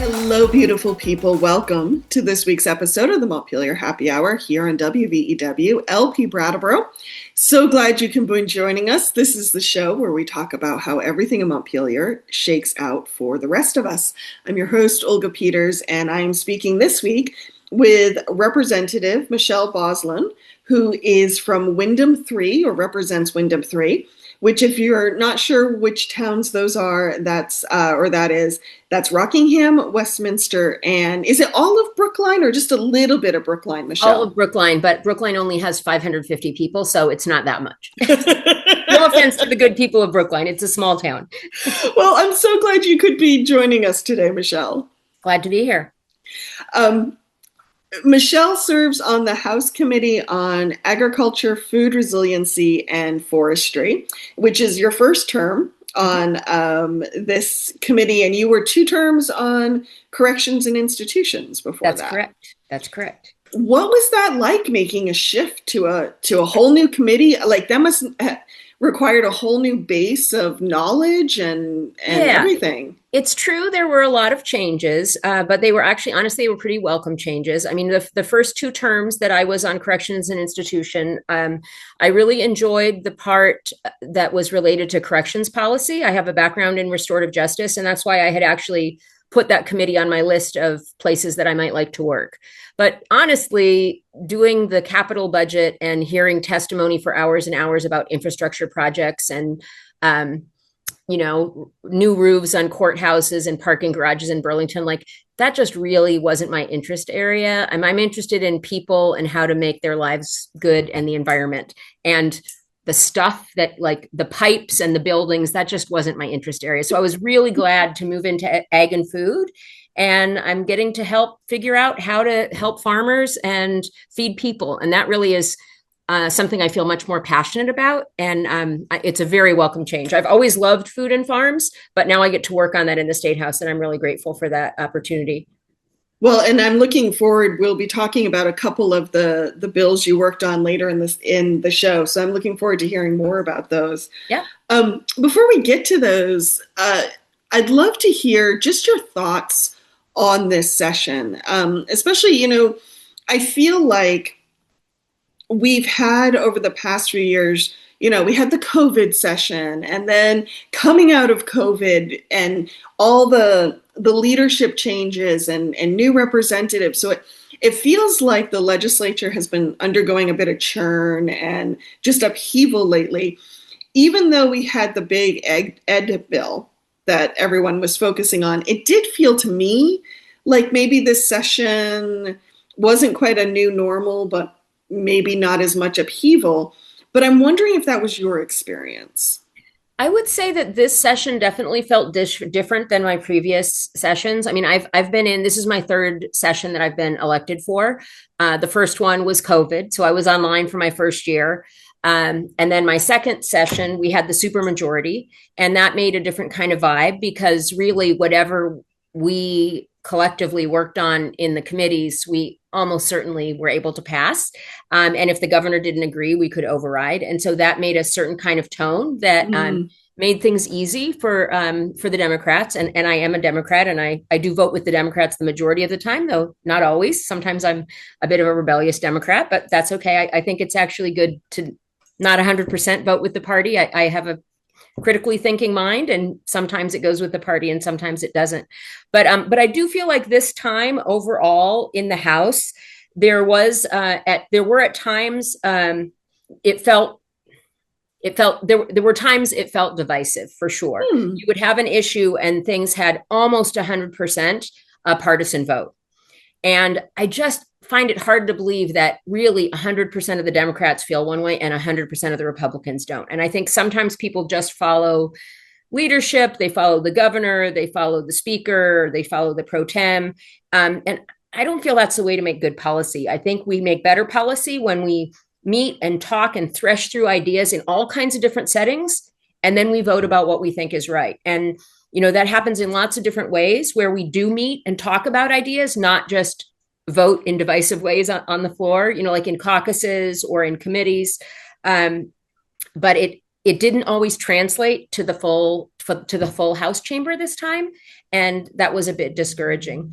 Hello, beautiful people. Welcome to this week's episode of the Montpelier Happy Hour here on WVEW LP Brattleboro. So glad you can be joining us. This is the show where we talk about how everything in Montpelier shakes out for the rest of us. I'm your host, Olga Peters, and I'm speaking this week with Representative Michelle Bos-Lun, who is from Wyndham 3, or represents Wyndham 3. Which, if you're not sure which towns those are, that's Rockingham, Westminster, and is it all of Brookline or just a little bit of Brookline, Michelle? All of Brookline, but Brookline only has 550 people, so it's not that much. No offense to the good people of Brookline. It's a small town. Well, I'm so glad you could be joining us today, Michelle. Glad to be here. Michelle serves on the House Committee on Agriculture, Food Resiliency, and Forestry, which is your first term on this committee, and you were 2 terms on Corrections and Institutions before that. That's correct. That's correct. What was that like, making a shift to a whole new committee? Like, that must have required a whole new base of knowledge and everything. It's true. There were a lot of changes, but they were actually, honestly, they were pretty welcome changes. I mean, the first 2 terms that I was on Corrections and Institution, I really enjoyed the part that was related to corrections policy. I have a background in restorative justice, and that's why I had actually put that committee on my list of places that I might like to work. But honestly, doing the capital budget and hearing testimony for hours and hours about infrastructure projects and new roofs on courthouses and parking garages in Burlington, like, that just really wasn't my interest area. I'm interested in people and how to make their lives good and the environment. And the stuff that, like, the pipes and the buildings, that just wasn't my interest area. So I was really glad to move into ag and food. And I'm getting to help figure out how to help farmers and feed people. And that really is something I feel much more passionate about. And it's a very welcome change. I've always loved food and farms, but now I get to work on that in the State House, and I'm really grateful for that opportunity. Well, and I'm looking forward. We'll be talking about a couple of the bills you worked on later in the show. So I'm looking forward to hearing more about those. Yeah. Before we get to those, I'd love to hear just your thoughts on this session. Especially, I feel like we've had over the past few years, we had the COVID session, and then coming out of COVID and all the leadership changes and new representatives. So it feels like the legislature has been undergoing a bit of churn and just upheaval lately, even though we had the big ed bill that everyone was focusing on. It did feel to me like maybe this session wasn't quite a new normal, but maybe not as much upheaval. But I'm wondering if that was your experience. I would say that this session definitely felt different than my previous sessions. I mean, I've been in, this is my 3rd session that I've been elected for. The first one was COVID, so I was online for my first year. And then my second session, we had the supermajority, and that made a different kind of vibe, because really whatever we collectively worked on in the committees, we almost certainly were able to pass. And if the governor didn't agree, we could override. And so that made a certain kind of tone that made things easy for the Democrats. And I am a Democrat, and I do vote with the Democrats the majority of the time, though not always. Sometimes I'm a bit of a rebellious Democrat, but that's okay. I think it's actually good to not 100% vote with the party. I have a critically thinking mind, and sometimes it goes with the party and sometimes it doesn't. But I do feel like this time overall in the House, there were at times there were times it felt divisive, for sure. You would have an issue and things had almost 100% a partisan vote. And I just find it hard to believe that really 100% of the Democrats feel one way and 100% of the Republicans don't. And I think sometimes people just follow leadership, they follow the governor, they follow the speaker, they follow the pro tem. And I don't feel that's the way to make good policy. I think we make better policy when we meet and talk and thresh through ideas in all kinds of different settings, and then we vote about what we think is right. And, that happens in lots of different ways, where we do meet and talk about ideas, not just vote in divisive ways on the floor, like in caucuses or in committees. But it didn't always translate to the full House chamber this time, and that was a bit discouraging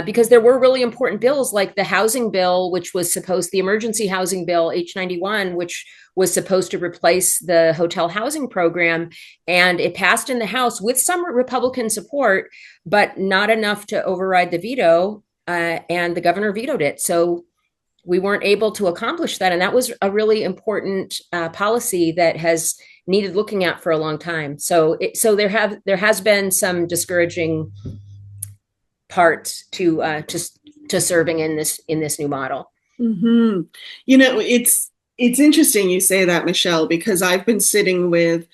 because there were really important bills like the housing bill, which was supposed the emergency housing bill H91, which was supposed to replace the hotel housing program, and it passed in the House with some Republican support, but not enough to override the veto, and the governor vetoed it. So we weren't able to accomplish that. And that was a really important policy that has needed looking at for a long time. So there has been some discouraging parts to serving in this new model. Mm-hmm. It's interesting you say that, Michelle, because I've been sitting with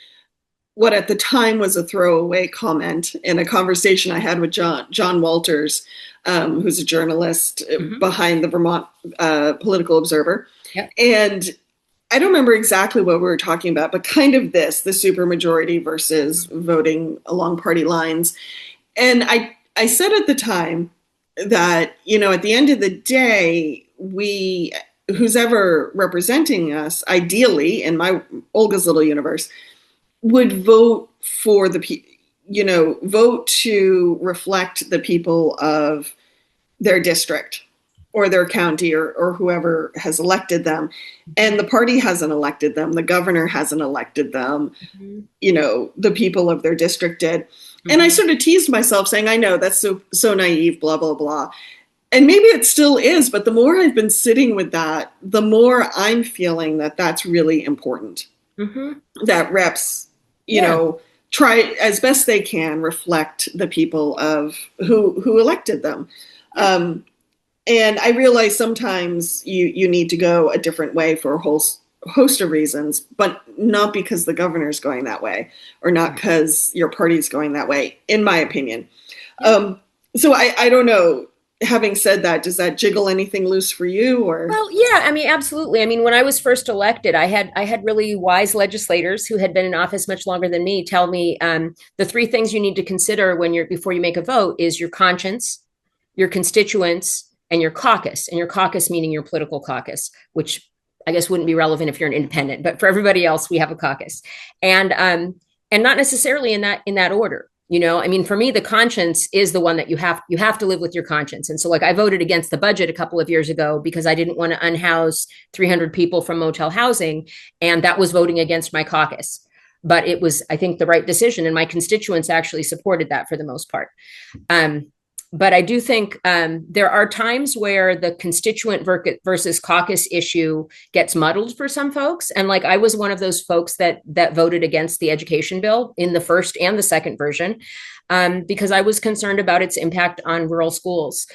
what at the time was a throwaway comment in a conversation I had with John Walters, who's a journalist behind the Vermont Political Observer. Yep. And I don't remember exactly what we were talking about, but kind of the supermajority versus voting along party lines. And I said at the time that, at the end of the day, who's ever representing us, ideally, in my Olga's little universe, would vote for vote to reflect the people of their district or their county or whoever has elected them. And the party hasn't elected them. The governor hasn't elected them. The people of their district did. And I sort of teased myself saying, I know that's so naive, blah, blah, blah. And maybe it still is, but the more I've been sitting with that, the more I'm feeling that that's really important. That reps, try as best they can reflect the people of who elected them. And I realize sometimes you need to go a different way for a whole host of reasons, but not because the governor's going that way or not because your party's going that way, in my opinion. So I don't know. Having said that, does that jiggle anything loose for you? Or well, yeah, I mean, absolutely. I mean, when I was first elected, I had really wise legislators who had been in office much longer than me tell me the three things you need to consider before you make a vote is your conscience, your constituents, and your caucus. And your caucus meaning your political caucus, which I guess wouldn't be relevant if you're an independent, but for everybody else, we have a caucus, and not necessarily in that order. I mean, for me, the conscience is the one that you have to live with your conscience. And so like I voted against the budget a couple of years ago because I didn't want to unhouse 300 people from motel housing. And that was voting against my caucus. But it was, I think, the right decision. And my constituents actually supported that for the most part. But I do think there are times where the constituent versus caucus issue gets muddled for some folks. And like I was one of those folks that voted against the education bill in the first and the second version because I was concerned about its impact on rural schools.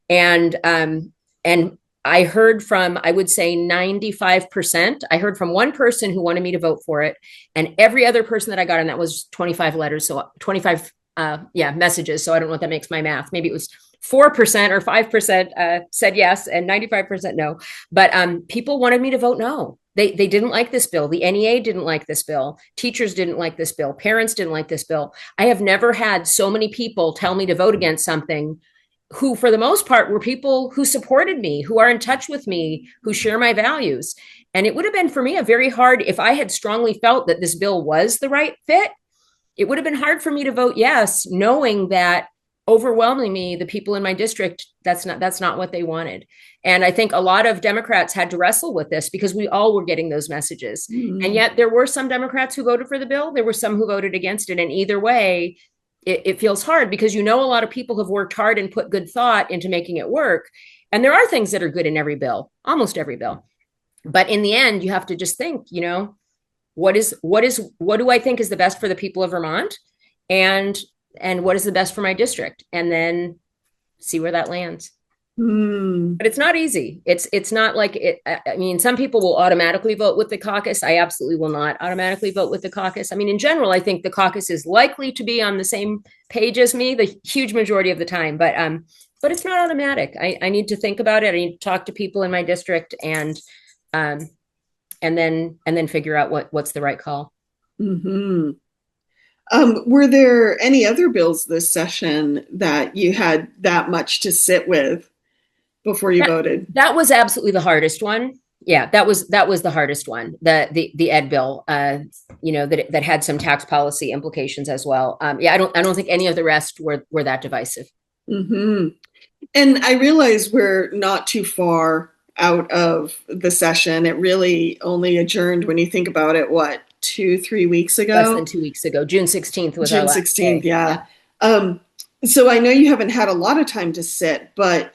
And I heard from, I would say 95%. I heard from one person who wanted me to vote for it. And every other person that I got, and that was 25 letters, so 25 messages. So I don't know what that makes my math. Maybe it was 4% or 5% said yes and 95% no. But people wanted me to vote no. They didn't like this bill. The NEA didn't like this bill. Teachers didn't like this bill. Parents didn't like this bill. I have never had so many people tell me to vote against something who, for the most part, were people who supported me, who are in touch with me, who share my values. And it would have been for me a very hard, if I had strongly felt that this bill was the right fit, it would have been hard for me to vote yes, knowing that overwhelmingly the people in my district, that's not what they wanted. And I think a lot of Democrats had to wrestle with this because we all were getting those messages. And yet there were some Democrats who voted for the bill. There were some who voted against it. And either way, it feels hard because a lot of people have worked hard and put good thought into making it work. And there are things that are good in every bill, almost every bill. But in the end, you have to just think, what do I think is the best for the people of Vermont, and what is the best for my district, and then see where that lands. But it's not easy. It's not like it. I mean, some people will automatically vote with the caucus. I absolutely will not automatically vote with the caucus. I mean, in general, I think the caucus is likely to be on the same page as me the huge majority of the time. But it's not automatic. I need to think about it. I need to talk to people in my district and then figure out what's the right call. Were there any other bills this session that you had that much to sit with before you voted? That was absolutely the hardest one. Yeah, that was the hardest one, the ed bill, that had some tax policy implications as well. Yeah, I don't think any of the rest were that divisive. Hmm. And I realize we're not too far out of the session. It really only adjourned when you think about it, what, 2, 3 weeks Less than ago? 2 weeks ago, June 16th was our June last 16th, day. yeah. Yeah. Um, so I know you haven't had a lot of time to sit, but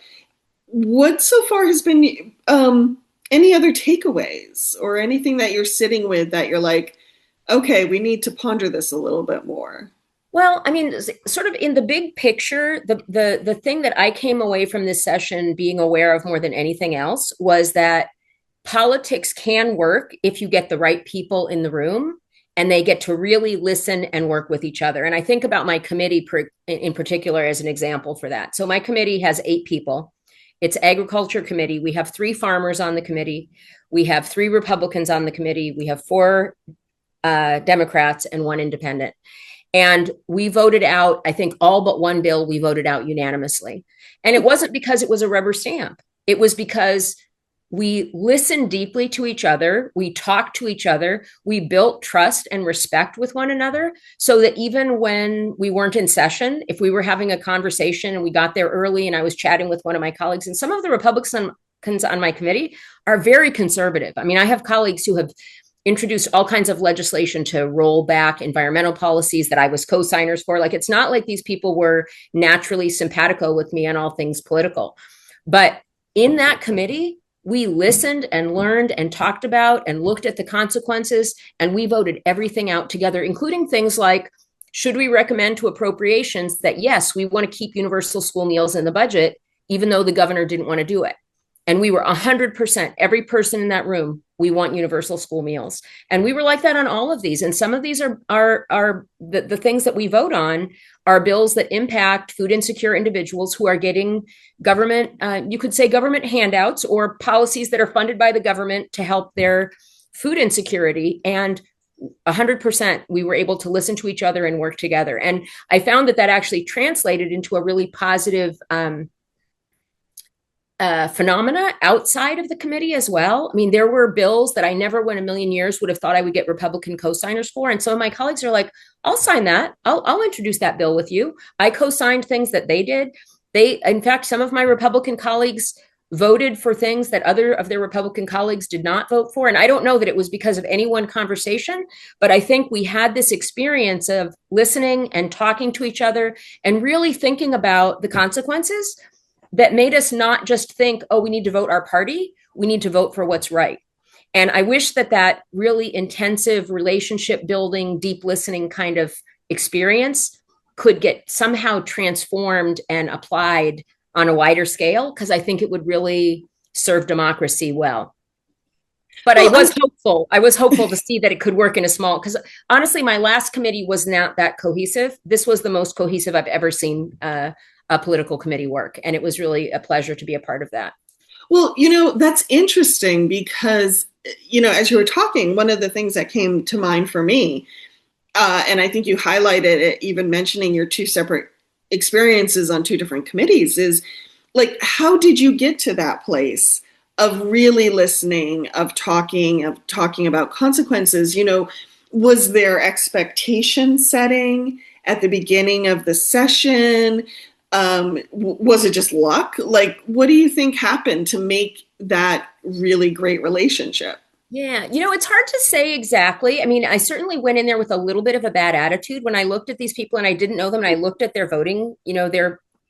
what so far has been any other takeaways or anything that you're sitting with that you're like, okay, we need to ponder this a little bit more? Well, I mean, sort of in the big picture, the thing that I came away from this session being aware of more than anything else was that politics can work if you get the right people in the room and they get to really listen and work with each other. And I think about my committee in particular as an example for that. So my committee has 8 people. It's agriculture committee. We have 3 farmers on the committee. We have 3 Republicans on the committee. We have 4 Democrats and 1 independent. And we voted out, I think, all but one bill we voted out unanimously. And it wasn't because it was a rubber stamp. It was because we listened deeply to each other. We talked to each other. We built trust and respect with one another so that even when we weren't in session, if we were having a conversation and we got there early and I was chatting with one of my colleagues, and some of the Republicans on my committee are very conservative. I mean, I have colleagues who have introduced all kinds of legislation to roll back environmental policies that I was co-signers for. Like, it's not like these people were naturally simpatico with me on all things political. But in that committee, we listened and learned and talked about and looked at the consequences, and we voted everything out together, including things like, should we recommend to appropriations that, yes, we want to keep universal school meals in the budget, even though the governor didn't want to do it? And we were 100%, every person in that room, we want universal school meals. And we were like that on all of these. And some of these are the things that we vote on are bills that impact food insecure individuals who are getting government, you could say government handouts or policies that are funded by the government to help their food insecurity. And 100% we were able to listen to each other and work together. And I found that actually translated into a really positive phenomena outside of the committee as well. I mean, there were bills that I never in a million years would have thought I would get Republican co-signers for. And some of my colleagues are like, I'll sign that. I'll introduce that bill with you. I co-signed things that they did. In fact, some of my Republican colleagues voted for things that other of their Republican colleagues did not vote for. And I don't know that it was because of any one conversation, but I think we had this experience of listening and talking to each other and really thinking about the consequences that made us not just think, oh, we need to vote our party, we need to vote for what's right. And I wish that really intensive relationship building, deep listening kind of experience could get somehow transformed and applied on a wider scale, because I think it would really serve democracy well. But I Well, was hopeful. I was hopeful to see that it could work in a small, because honestly, my last committee was not that cohesive. This was the most cohesive I've ever seen a political committee work. And it was really a pleasure to be a part of that. well, that's interesting because, as you were talking, one of the things that came to mind for me, and I think you highlighted it, even mentioning your 2 separate experiences on 2 different committees, is like, how did you get to that place of really listening, of talking about consequences? Was there expectation setting at the beginning of the session? Was it just luck? Like, what do you think happened to make that really great relationship? Yeah, it's hard to say exactly. I mean, I certainly went in there with a little bit of a bad attitude when I looked at these people and I didn't know them and I looked at their voting,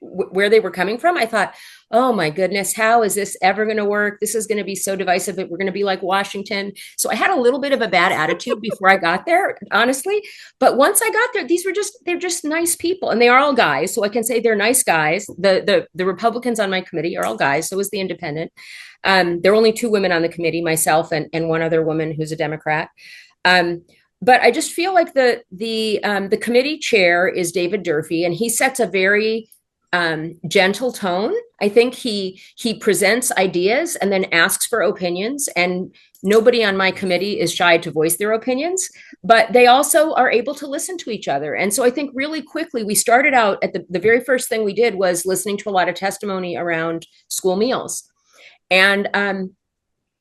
where they were coming from. I thought, oh my goodness, how is this ever going to work? This is going to be so divisive. We're going to be like Washington. So I had a little bit of a bad attitude before I got there, honestly. But once I got there, they're just nice people, and they are all guys. So I can say they're nice guys. The Republicans on my committee are all guys. So is the independent. There are only 2 women on the committee, myself and one other woman who's a Democrat. But I just feel like the committee chair is David Durfee, and he sets a very gentle tone. I think he presents ideas and then asks for opinions, and nobody on my committee is shy to voice their opinions, but they also are able to listen to each other. And so I think really quickly, we started out at the very first thing we did was listening to a lot of testimony around school meals. And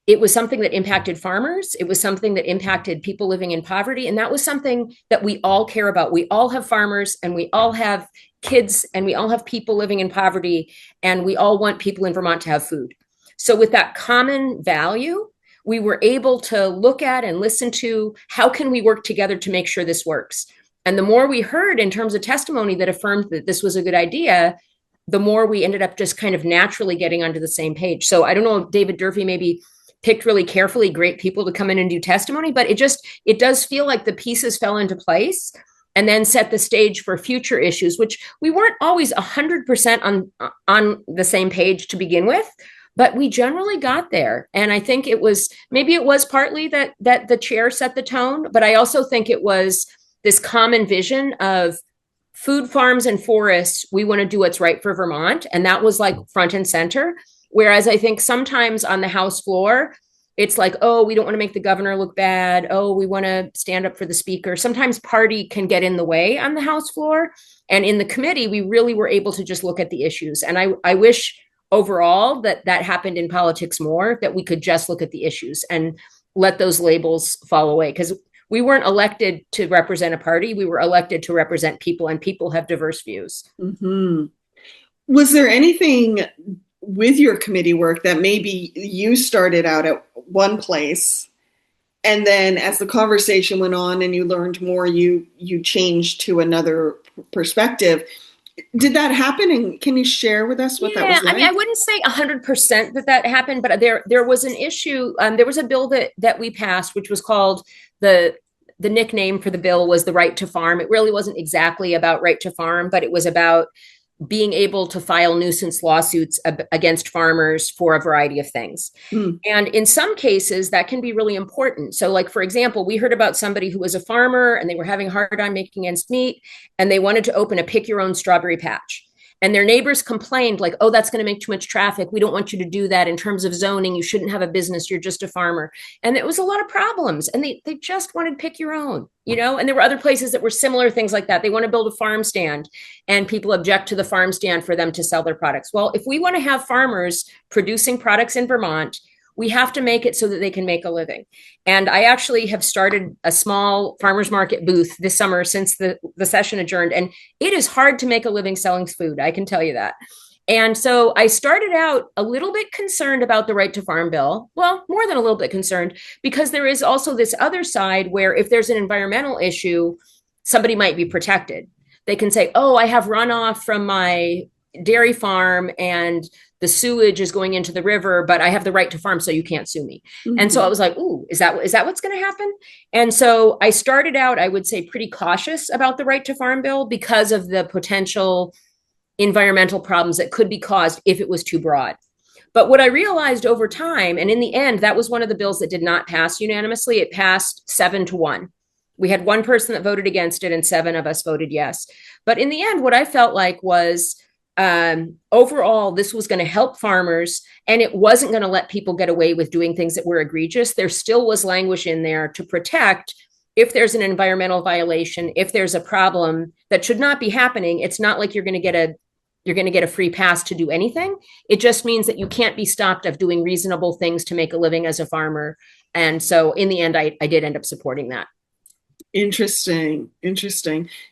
it was something that impacted farmers. It was something that impacted people living in poverty. And that was something that we all care about. We all have farmers and we all have kids and we all have people living in poverty. And we all want people in Vermont to have food. So, with that common value, we were able to look at and listen to how can we work together to make sure this works. And the more we heard in terms of testimony that affirmed that this was a good idea, the more we ended up just kind of naturally getting onto the same page. So I don't know if David Durfee maybe picked really carefully great people to come in and do testimony, but it does feel like the pieces fell into place and then set the stage for future issues, which we weren't always 100% on the same page to begin with, but we generally got there. And I think it was partly that the chair set the tone, but I also think it was this common vision of food, farms, and forests. We want to do what's right for Vermont. And that was like front and center. Whereas I think sometimes on the House floor, it's like, oh, we don't want to make the governor look bad. Oh, we want to stand up for the speaker. Sometimes party can get in the way on the House floor. And in the committee, we really were able to just look at the issues. And I wish overall that happened in politics more, that we could just look at the issues and let those labels fall away. Because we weren't elected to represent a party. We were elected to represent people, and people have diverse views. Mm-hmm. Was there anything with your committee work that maybe you started out at one place and then as the conversation went on and you learned more, you changed to another perspective? Did that happen? And can you share with us what that was like? I mean, I wouldn't say 100% that happened, but there was an issue. There was a bill that we passed, which was called the nickname for the bill was the right to farm. It really wasn't exactly about right to farm, but it was about being able to file nuisance lawsuits against farmers for a variety of things. Mm. And in some cases, that can be really important. So, like, for example, we heard about somebody who was a farmer and they were having a hard time making ends meet, and they wanted to open a pick your own strawberry patch. And their neighbors complained, like, oh, that's going to make too much traffic. We don't want you to do that. In terms of zoning, you shouldn't have a business. You're just a farmer. And it was a lot of problems. And they just wanted pick your own, you know? And there were other places that were similar things like that. They want to build a farm stand, and people object to the farm stand for them to sell their products. Well, if we want to have farmers producing products in Vermont, we have to make it so that they can make a living. And I actually have started a small farmers market booth this summer since the session adjourned. And it is hard to make a living selling food, I can tell you that. And so I started out a little bit concerned about the right to farm bill. Well, more than a little bit concerned, because there is also this other side where if there's an environmental issue, somebody might be protected. They can say, oh, I have runoff from my dairy farm and the sewage is going into the river, but I have the right to farm, so you can't sue me. Mm-hmm. And so I was like, ooh, is that what's going to happen? And so I started out, I would say, pretty cautious about the right to farm bill because of the potential environmental problems that could be caused if it was too broad. But what I realized over time, and in the end, that was one of the bills that did not pass unanimously. It passed 7-1. We had one person that voted against it and 7 of us voted yes. But in the end, what I felt like was overall, this was going to help farmers, and it wasn't going to let people get away with doing things that were egregious. There still was language in there to protect if there's an environmental violation, if there's a problem that should not be happening. It's not like you're going to get a free pass to do anything. It just means that you can't be stopped of doing reasonable things to make a living as a farmer. And so in the end, I did end up supporting that. Interesting.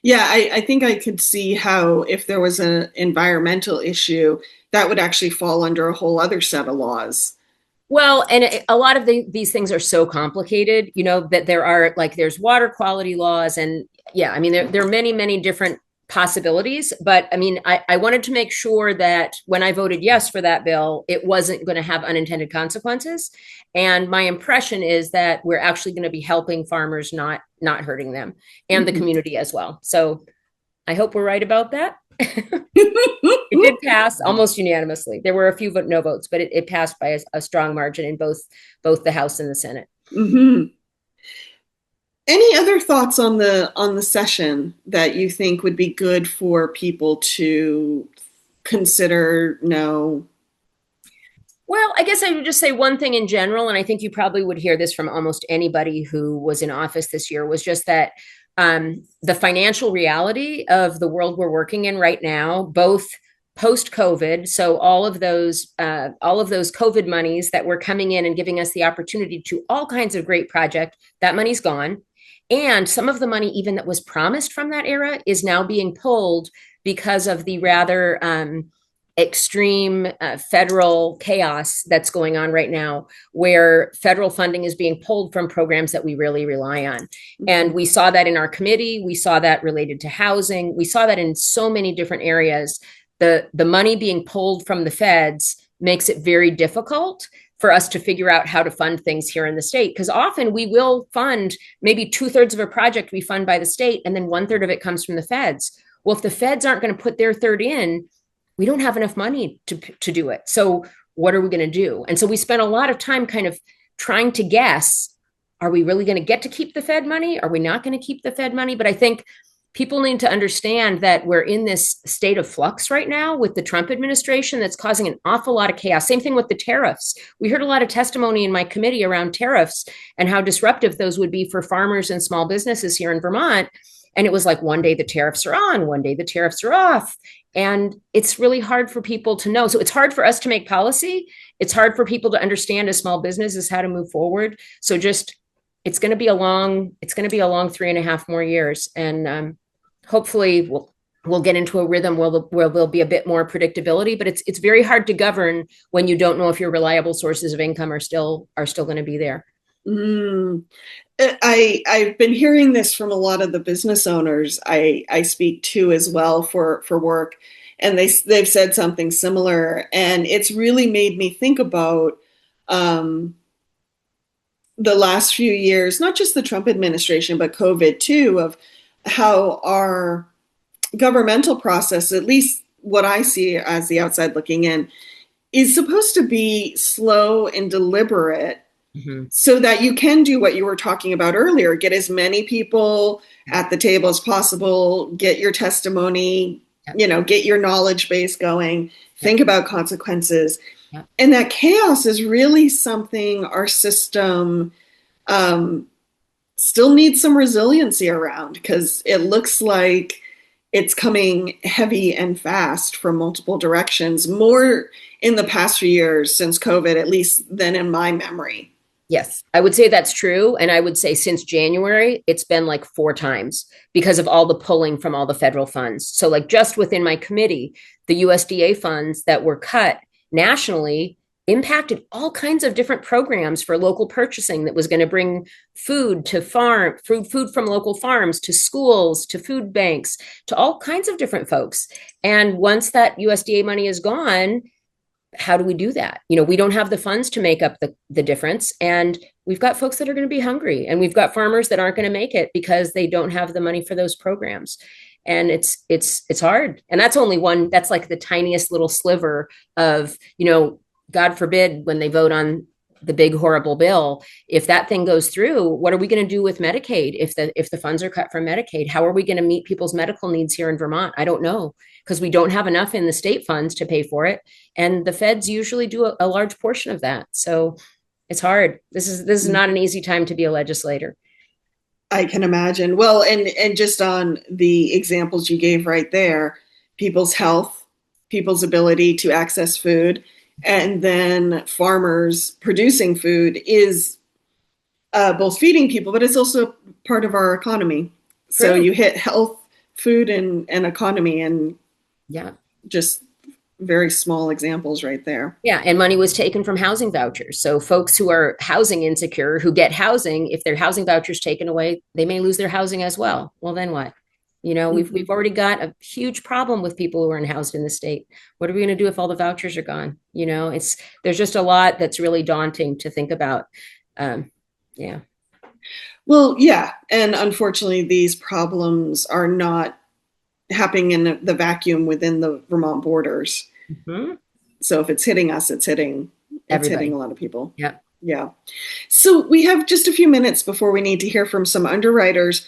Yeah, I think I could see how if there was an environmental issue, that would actually fall under a whole other set of laws. Well, and a lot of these things are so complicated, you know, that there's water quality laws. And yeah, I mean, there are many, many different possibilities. But I mean, I wanted to make sure that when I voted yes for that bill, it wasn't going to have unintended consequences. And my impression is that we're actually going to be helping farmers, not hurting them, and the community as well. So I hope we're right about that. It did pass almost unanimously. There were a few no votes, but it passed by a strong margin in both the House and the Senate. Mm-hmm. Any other thoughts on the session that you think would be good for people to consider, know? Well, I guess I would just say one thing in general, and I think you probably would hear this from almost anybody who was in office this year, was just that the financial reality of the world we're working in right now, both post COVID. So all of those COVID monies that were coming in and giving us the opportunity to all kinds of great project, that money's gone. And some of the money, even that was promised from that era, is now being pulled because of the rather extreme federal chaos that's going on right now, where federal funding is being pulled from programs that we really rely on. And we saw that in our committee. We saw that related to housing. We saw that in so many different areas. The money being pulled from the feds makes it very difficult for us to figure out how to fund things here in the state. Because often we will fund maybe 2/3 of a project we fund by the state, and then 1/3 of it comes from the feds. Well, if the feds aren't going to put their third in, we don't have enough money to do it. So what are we going to do? And so we spent a lot of time kind of trying to guess, are we really going to get to keep the Fed money? Are we not going to keep the Fed money? But I think people need to understand that we're in this state of flux right now with the Trump administration that's causing an awful lot of chaos. Same thing with the tariffs. We heard a lot of testimony in my committee around tariffs and how disruptive those would be for farmers and small businesses here in Vermont. And it was like one day the tariffs are on, one day the tariffs are off. And it's really hard for people to know. So it's hard for us to make policy. It's hard for people to understand as small businesses how to move forward. So just it's going to be a long 3.5 more years. And hopefully we'll get into a rhythm where there'll be a bit more predictability, but it's very hard to govern when you don't know if your reliable sources of income are still going to be there. Mm. I've been hearing this from a lot of the business owners I speak to as well for work, and they've said something similar, and it's really made me think about the last few years, not just the Trump administration, but COVID too, of how our governmental process, at least what I see as the outside looking in, is supposed to be slow and deliberate. Mm-hmm. So that you can do what you were talking about earlier, get as many people at the table as possible, get your testimony, get your knowledge base going, think about consequences. And that chaos is really something our system still needs some resiliency around, because it looks like it's coming heavy and fast from multiple directions, more in the past few years since COVID, at least than in my memory. Yes, I would say that's true. And I would say since January, it's been like 4 times because of all the pulling from all the federal funds. So like just within my committee, the USDA funds that were cut nationally impacted all kinds of different programs for local purchasing that was going to bring food to food from local farms to schools, to food banks, to all kinds of different folks. And once that USDA money is gone, how do we do that? We don't have the funds to make up the difference. And we've got folks that are going to be hungry, and we've got farmers that aren't going to make it because they don't have the money for those programs. And it's hard. And that's only one, that's like the tiniest little sliver of, God forbid when they vote on the big horrible bill, if that thing goes through, what are we going to do with Medicaid if the funds are cut from Medicaid? How are we going to meet people's medical needs here in Vermont? I don't know, because we don't have enough in the state funds to pay for it, and the feds usually do a large portion of that. So it's hard. This is not an easy time to be a legislator. I can imagine. Well, and just on the examples you gave right there, people's health, people's ability to access food, and then farmers producing food is both feeding people, but it's also part of our economy. So you hit health, food, and economy, and just very small examples right there. Yeah, and money was taken from housing vouchers. So folks who are housing insecure, who get housing, if their housing vouchers taken away, they may lose their housing as well. Well, then what? We've already got a huge problem with people who are unhoused in the state. What are we going to do if all the vouchers are gone? There's just a lot that's really daunting to think about. Yeah. Well, yeah. And unfortunately, these problems are not happening in the vacuum within the Vermont borders. Mm-hmm. So if it's hitting us, it's hitting a lot of people. Yeah. Yeah. So we have just a few minutes before we need to hear from some underwriters.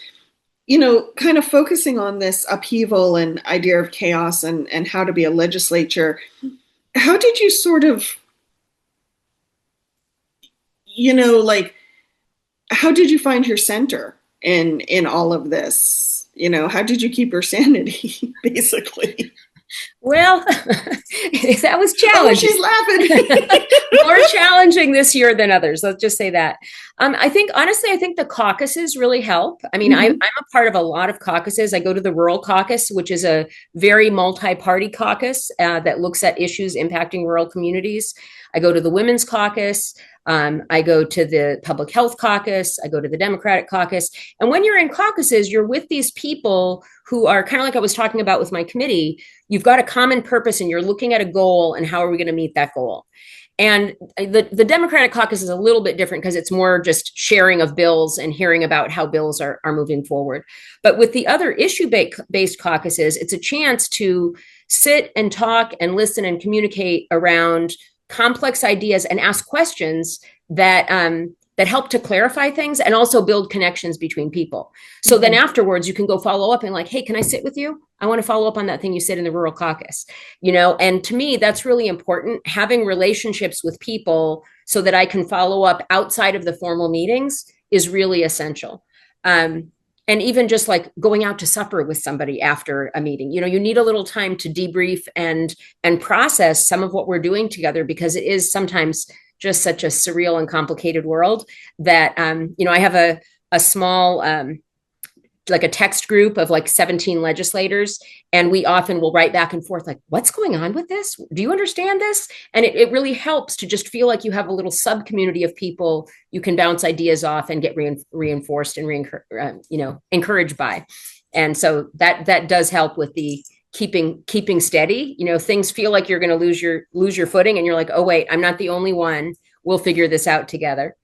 Kind of focusing on this upheaval and idea of chaos and how to be a legislature. How did you sort of, how did you find your center in all of this? How did you keep your sanity, basically? Well, that was Oh, challenging. she's laughing. More challenging this year than others. Let's just say that. I think, honestly, I think the caucuses really help. I mean, I'm Mhm. a part of a lot of caucuses. I go to the Rural Caucus, which is a very multi-party caucus that looks at issues impacting rural communities. I go to the Women's Caucus. I go to the Public Health Caucus. I go to the Democratic Caucus. And when you're in caucuses, you're with these people who are kind of like I was talking about with my committee. You've got a common purpose and you're looking at a goal and how are we going to meet that goal? And the Democratic caucus is a little bit different because it's more just sharing of bills and hearing about how bills are moving forward. But with the other issue-based caucuses, it's a chance to sit and talk and listen and communicate around complex ideas and ask questions that help to clarify things and also build connections between people. So then Mhm. afterwards, you can go follow up and like, hey, can I sit with you? I want to follow up on that thing you said in the rural caucus, and to me, that's really important. Having relationships with people so that I can follow up outside of the formal meetings is really essential. Um, and even just like going out to supper with somebody after a meeting, you need a little time to debrief and process some of what we're doing together because it is sometimes just such a surreal and complicated world that I have a small like a text group of like 17 legislators, and we often will write back and forth like, what's going on with this? Do you understand this? And it really helps to just feel like you have a little sub community of people you can bounce ideas off and get reinforced and encouraged by. And so that does help with the keeping steady. Things feel like you're going to lose your footing, and you're like, oh wait, I'm not the only one. We'll figure this out together.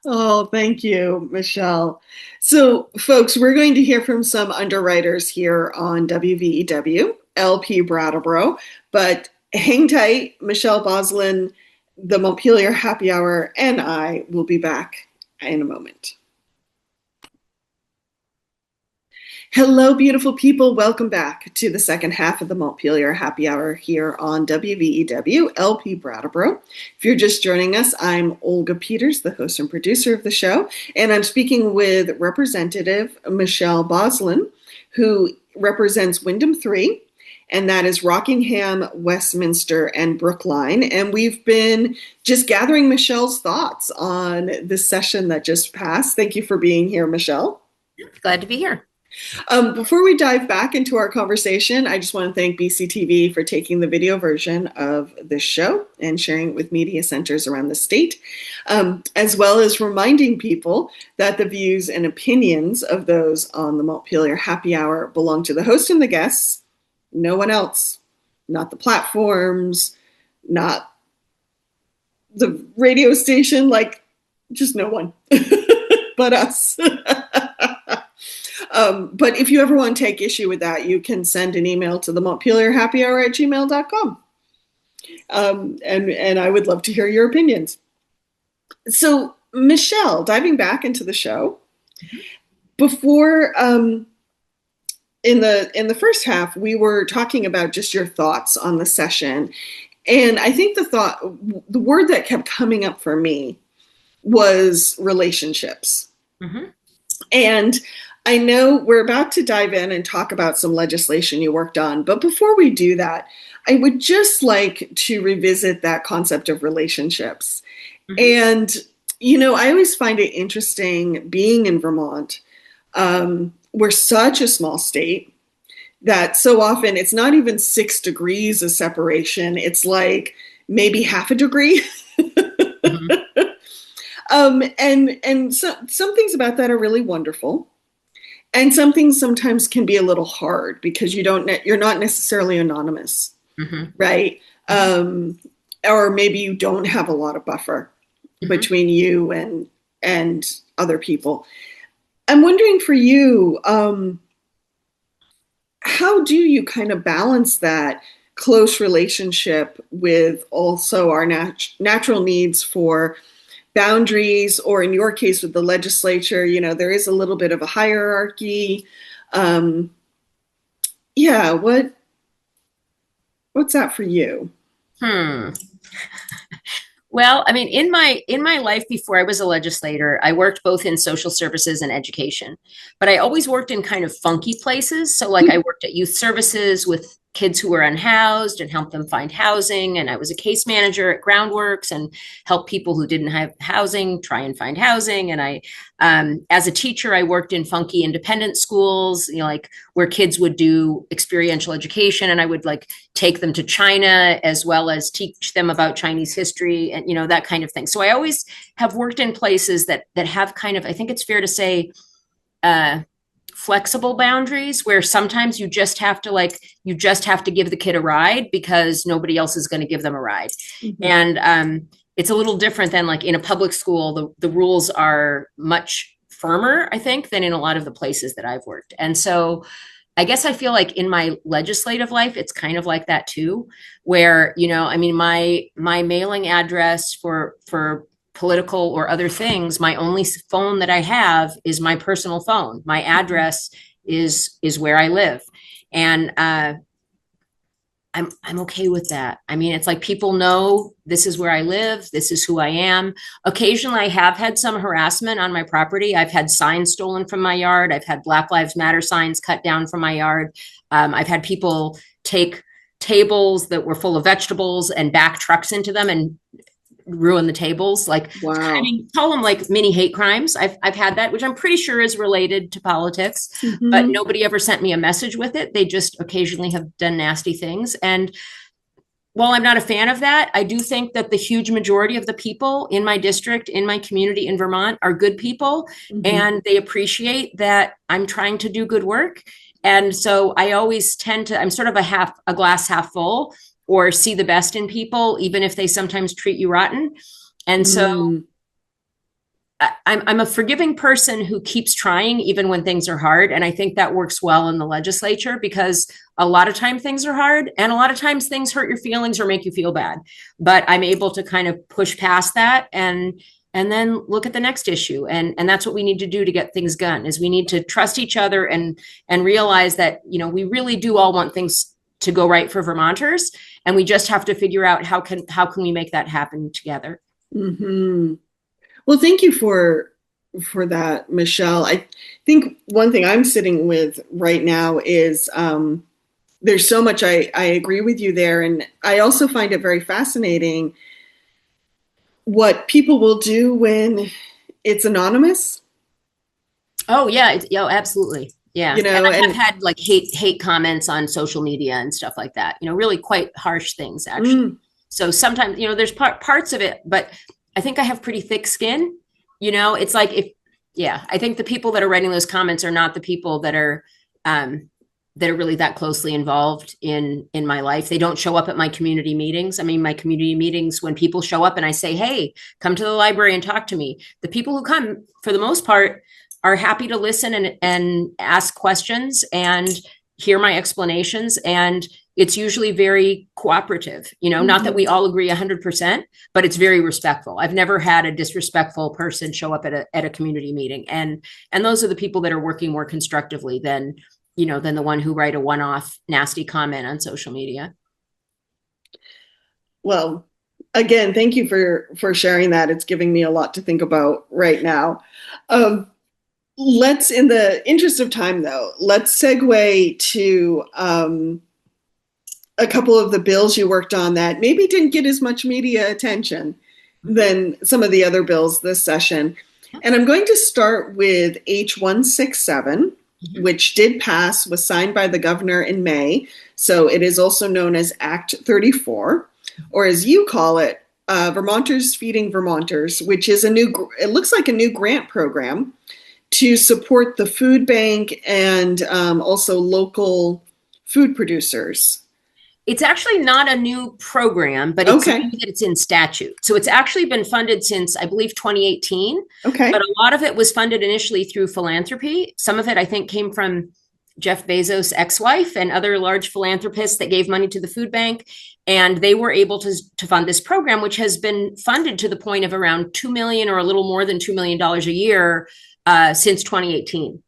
Oh, thank you, Michelle. So, folks, we're going to hear from some underwriters here on WVEW, LP Brattleboro, but hang tight. Michelle Bos-Lun, the Montpelier Happy Hour, and I will be back in a moment. Hello, beautiful people. Welcome back to the second half of the Montpelier Happy Hour here on WVEW LP Brattleboro. If you're just joining us, I'm Olga Peters, the host and producer of the show, and I'm speaking with Representative Michelle Bos-Lun, who represents Wyndham 3, and that is Rockingham, Westminster, and Brookline. And we've been just gathering Michelle's thoughts on this session that just passed. Thank you for being here, Michelle. Glad to be here. Before we dive back into our conversation, I just want to thank BCTV for taking the video version of this show and sharing it with media centers around the state, as well as reminding people that the views and opinions of those on the Montpelier Happy Hour belong to the host and the guests, no one else, not the platforms, not the radio station, like just no one but us. But if you ever want to take issue with that, you can send an email to the montpelierhappyhour@gmail.com. And I would love to hear your opinions. So, Michelle, diving back into the show, before in the first half, we were talking about just your thoughts on the session. And I think the word that kept coming up for me was relationships. Mm-hmm. And I know we're about to dive in and talk about some legislation you worked on, but before we do that, I would just like to revisit that concept of relationships. Mm-hmm. And, I always find it interesting being in Vermont. We're such a small state that so often it's not even 6 degrees of separation. It's like maybe half a degree. Mm-hmm. And so, some things about that are really wonderful. And some things sometimes can be a little hard because you're not necessarily anonymous, Mm-hmm. right? Or maybe you don't have a lot of buffer Mm-hmm. between you and other people. I'm wondering for you, how do you kind of balance that close relationship with also our natural needs for boundaries, or in your case with the legislature, there is a little bit of a hierarchy. Um, yeah, what's that for you? Hmm. Well, I mean, in my life before I was a legislator, I worked both in social services and education, but I always worked in kind of funky places. So, like, I worked at youth services with kids who were unhoused and help them find housing. And I was a case manager at Groundworks and help people who didn't have housing try and find housing. And as a teacher, I worked in funky independent schools, like where kids would do experiential education, and I would like take them to China as well as teach them about Chinese history and, that kind of thing. So I always have worked in places that have kind of, I think it's fair to say, flexible boundaries where sometimes you just have to give the kid a ride because nobody else is going to give them a ride. Mm-hmm. And it's a little different than like in a public school. The rules are much firmer, I think, than in a lot of the places that I've worked. And so I guess I feel like in my legislative life, it's kind of like that too, where, my mailing address for political or other things, my only phone that I have is my personal phone. My address is where I live. And I'm okay with that. It's like people know this is where I live. This is who I am. Occasionally I have had some harassment on my property. I've had signs stolen from my yard. I've had Black Lives Matter signs cut down from my yard. I've had people take tables that were full of vegetables and back trucks into them and ruin the tables. Like, wow. Call them like mini hate crimes. I've had that, which I'm pretty sure is related to politics, mm-hmm. but nobody ever sent me a message with it. They just occasionally have done nasty things. And while I'm not a fan of that, I do think that the huge majority of the people in my district, in my community in Vermont, are good people, mm-hmm. and they appreciate that I'm trying to do good work. And so I always I'm sort of a glass half full, or see the best in people, even if they sometimes treat you rotten. And so I'm a forgiving person who keeps trying even when things are hard. And I think that works well in the legislature because a lot of times things are hard and a lot of times things hurt your feelings or make you feel bad. But I'm able to kind of push past that and then look at the next issue. And that's what we need to do to get things done, is we need to trust each other and realize that, we really do all want things to go right for Vermonters. And we just have to figure out how can we make that happen together. Mm-hmm. Well, thank you for that, Michelle. I think one thing I'm sitting with right now is there's so much I agree with you there. And I also find it very fascinating what people will do when it's anonymous. Oh, yeah. Absolutely. Yeah. And I have had like hate comments on social media and stuff like that, really quite harsh things, actually. So sometimes, there's parts of it, but I think I have pretty thick skin. It's like I think the people that are writing those comments are not the people that are really that closely involved in my life. They don't show up at my community meetings. My community meetings, when people show up and I say, hey, come to the library and talk to me, the people who come, for the most part, are happy to listen and ask questions and hear my explanations. And it's usually very cooperative, mm-hmm. not that we all agree 100%, but it's very respectful. I've never had a disrespectful person show up at a community meeting. And those are the people that are working more constructively than the one who write a one-off nasty comment on social media. Well, again, thank you for sharing that. It's giving me a lot to think about right now. Let's, in the interest of time, though, let's segue to a couple of the bills you worked on that maybe didn't get as much media attention than some of the other bills this session. And I'm going to start with H167, which did pass, was signed by the governor in May. So it is also known as Act 34, or as you call it, Vermonters Feeding Vermonters, which is it looks like a new grant program to support the food bank and also local food producers. It's actually not a new program, but it's in statute. So it's actually been funded since, I believe, 2018. Okay. But a lot of it was funded initially through philanthropy. Some of it, I think, came from Jeff Bezos' ex-wife and other large philanthropists that gave money to the food bank. And they were able to fund this program, which has been funded to the point of around $2 million or a little more than $2 million a year since 2018.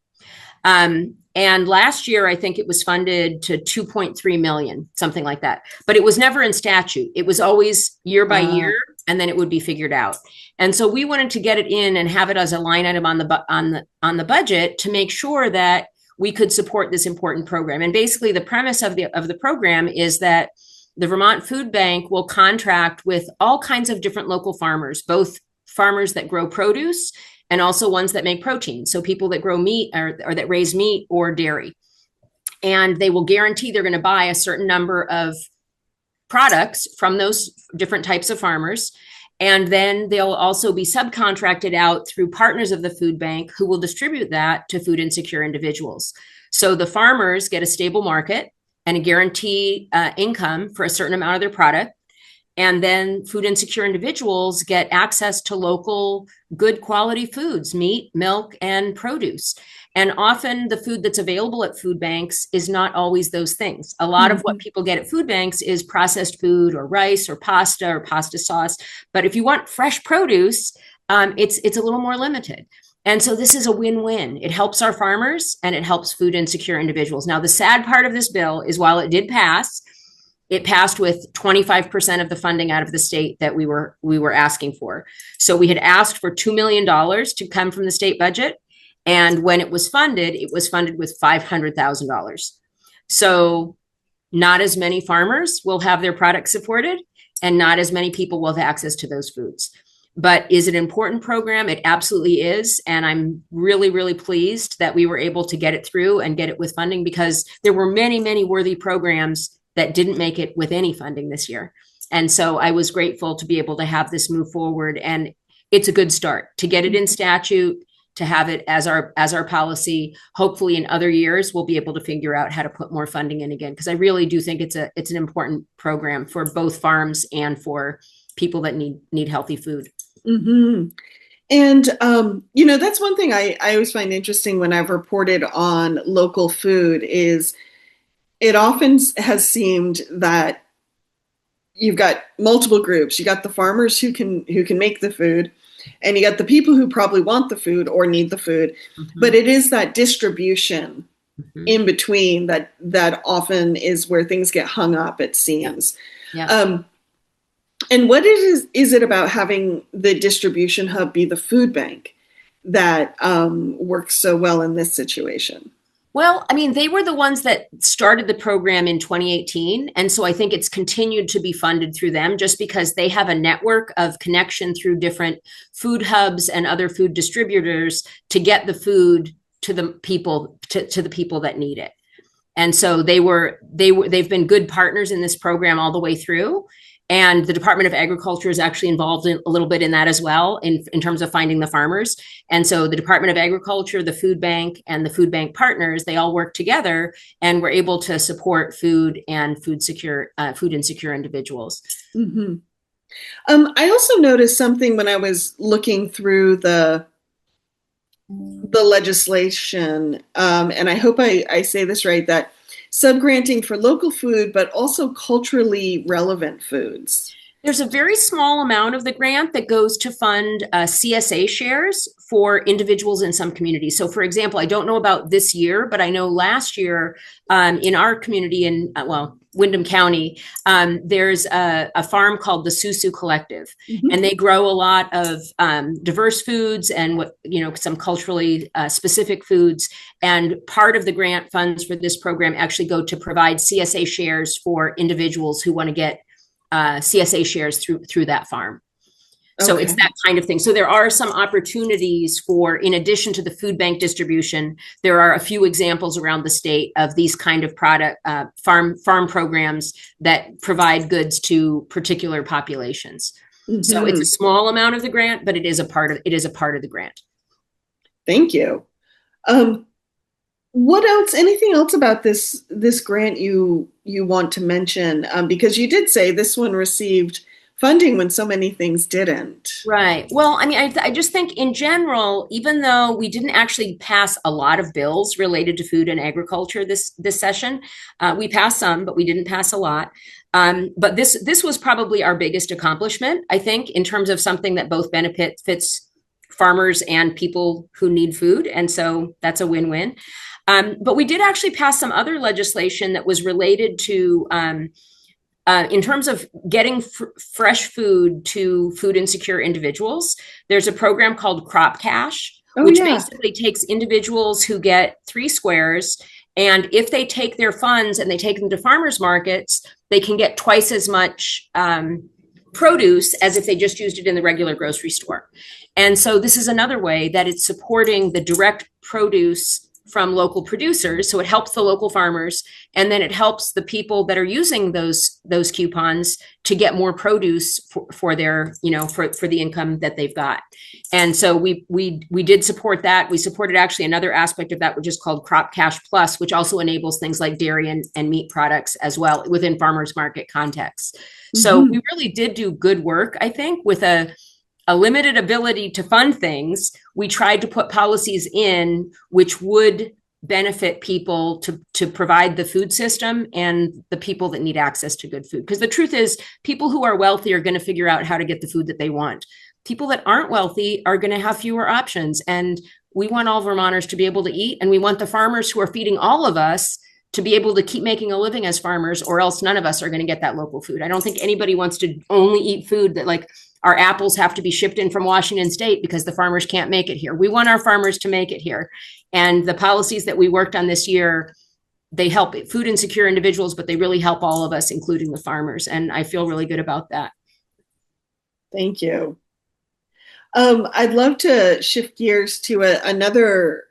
And last year, I think it was funded to 2.3 million, something like that. But it was never in statute. It was always year by year, and then it would be figured out. And so we wanted to get it in and have it as a line item on the budget to make sure that we could support this important program. And basically the premise of the program is that the Vermont Food Bank will contract with all kinds of different local farmers, both farmers that grow produce and also ones that make protein. So people that grow meat or that raise meat or dairy. And they will guarantee they're going to buy a certain number of products from those different types of farmers. And then they'll also be subcontracted out through partners of the food bank who will distribute that to food insecure individuals. So the farmers get a stable market and a guarantee income for a certain amount of their product. And then food insecure individuals get access to local good quality foods, meat, milk, and produce. And often the food that's available at food banks is not always those things. A lot of what people get at food banks is processed food or rice or pasta sauce. But if you want fresh produce, it's a little more limited. And so this is a win-win. It helps our farmers and it helps food insecure individuals. Now, the sad part of this bill is while it did pass, it passed with 25% of the funding out of the state that we were asking for. So we had asked for $2 million to come from the state budget. And when it was funded with $500,000. So not as many farmers will have their products supported and not as many people will have access to those foods. But is it an important program? It absolutely is. And I'm really, really pleased that we were able to get it through and get it with funding because there were many, many worthy programs that didn't make it with any funding this year. And so I was grateful to be able to have this move forward. And it's a good start to get it in statute, to have it as our policy. Hopefully in other years, we'll be able to figure out how to put more funding in again. Because I really do think it's an important program for both farms and for people that need healthy food. Mm-hmm. And, that's one thing I always find interesting when I've reported on local food is it often has seemed that you've got multiple groups. You got the farmers who can make the food, and you got the people who probably want the food or need the food. Mm-hmm. But it is that distribution in between that often is where things get hung up, it seems. Yeah. And what is it about having the distribution hub be the food bank that works so well in this situation? Well, I mean, they were the ones that started the program in 2018. And so I think it's continued to be funded through them just because they have a network of connection through different food hubs and other food distributors to get the food to the people, to the people that need it. And so they've been good partners in this program all the way through. And the Department of Agriculture is actually involved a little bit in that as well, in terms of finding the farmers. And so the Department of Agriculture, the food bank, and the food bank partners, they all work together and we're able to support food and food insecure individuals. Mm-hmm. I also noticed something when I was looking through the legislation, and I hope I say this right, that subgranting for local food, but also culturally relevant foods. There's a very small amount of the grant that goes to fund CSA shares for individuals in some communities. So for example, I don't know about this year, but I know last year in our community in, Windham County, there's a farm called the Susu Collective, and they grow a lot of diverse foods and some culturally specific foods. And part of the grant funds for this program actually go to provide CSA shares for individuals who want to get CSA shares through that farm. So it's that kind of thing. So there are some opportunities for, in addition to the food bank distribution, there are a few examples around the state of these kind of product farm programs that provide goods to particular populations. Mm-hmm. So it's a small amount of the grant, but it is a part of the grant. Thank you. What else? Anything else about this grant you want to mention? Because you did say this one received funding when so many things didn't. Right. Well, I mean, I just think in general, even though we didn't actually pass a lot of bills related to food and agriculture this session, we passed some, but we didn't pass a lot. But this was probably our biggest accomplishment, I think, in terms of something that both benefits farmers and people who need food. And so that's a win-win. But we did actually pass some other legislation that was related to in terms of getting fresh food to food insecure individuals. There's a program called Crop Cash, Oh, which yeah. basically takes individuals who get 3 squares. And if they take their funds and they take them to farmers markets, they can get twice as much produce as if they just used it in the regular grocery store. And so this is another way that it's supporting the direct produce from local producers. So it helps the local farmers, and then it helps the people that are using those coupons to get more produce for their, for the income that they've got. And so we did support that. We supported actually another aspect of that, which is called Crop Cash Plus, which also enables things like dairy and meat products as well within farmers market contexts. So Hmm. we really did do good work, I think, with a limited ability to fund things. We tried to put policies in which would benefit people to provide the food system and the people that need access to good food. Because the truth is, people who are wealthy are going to figure out how to get the food that they want. People that aren't wealthy are going to have fewer options. And we want all Vermonters to be able to eat, and we want the farmers who are feeding all of us to be able to keep making a living as farmers, or else none of us are going to get that local food. I don't think anybody wants to only eat food that, like, our apples have to be shipped in from Washington State because the farmers can't make it here. We want our farmers to make it here. And the policies that we worked on this year, they help food insecure individuals, but they really help all of us, including the farmers. And I feel really good about that. Thank you. I'd love to shift gears to another